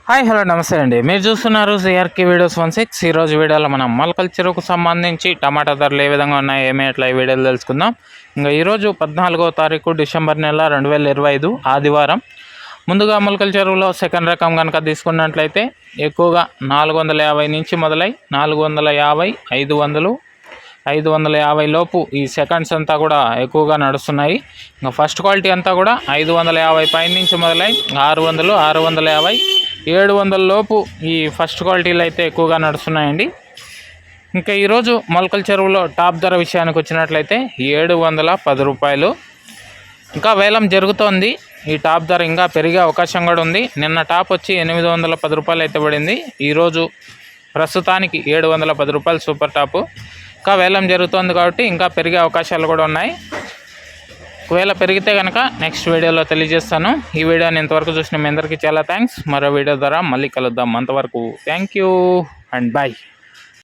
Hi hello నమస్తే అండి. మీరు చూస్తున్నారు సిఆర్కే వీడియోస్ 16. ఈరోజు వీడియోలో మనం మొలకల చెరువుకు సంబంధించి టమాటా ధరలు ఏ విధంగా ఉన్నాయి ఏమి ఎట్లా ఈ వీడియోలు తెలుసుకుందాం. ఇంకా ఈరోజు 14వ తారీఖు డిసెంబర్ నెల 2025 ఆదివారం. ముందుగా మొలకల చెరువులో సెకండ్ రకం కనుక తీసుకున్నట్లయితే ఎక్కువగా 450 నుంచి మొదలై 450, 500, 550 లోపు ఈ సెకండ్స్ అంతా కూడా ఎక్కువగా నడుస్తున్నాయి. ఇంకా ఫస్ట్ క్వాలిటీ అంతా కూడా 550 పై నుంచి మొదలై 600, 650, 700 లోపు ఈ ఫస్ట్ క్వాలిటీలు అయితే ఎక్కువగా నడుస్తున్నాయండి. ఇంకా ఈరోజు మొలకల చెరువులో టాప్ ధర విషయానికి వచ్చినట్లయితే 710 రూపాయలు ఇంకా వేలం జరుగుతోంది. ఈ టాప్ ధర ఇంకా పెరిగే అవకాశం కూడా ఉంది. నిన్న టాప్ వచ్చి 810 రూపాయలు అయితే పడింది. ఈరోజు ప్రస్తుతానికి 710 రూపాయలు సూపర్ టాపు. ఇంకా వేలం జరుగుతోంది కాబట్టి ఇంకా పెరిగే అవకాశాలు కూడా ఉన్నాయి. ఒకవేళ పెరిగితే కనుక నెక్స్ట్ వీడియోలో తెలియజేస్తాను. ఈ వీడియోని ఇంతవరకు చూసిన మీ అందరికీ చాలా థ్యాంక్స్. మరో వీడియో ద్వారా మళ్ళీ కలుద్దాం. అంతవరకు థ్యాంక్ యూ అండ్ బాయ్.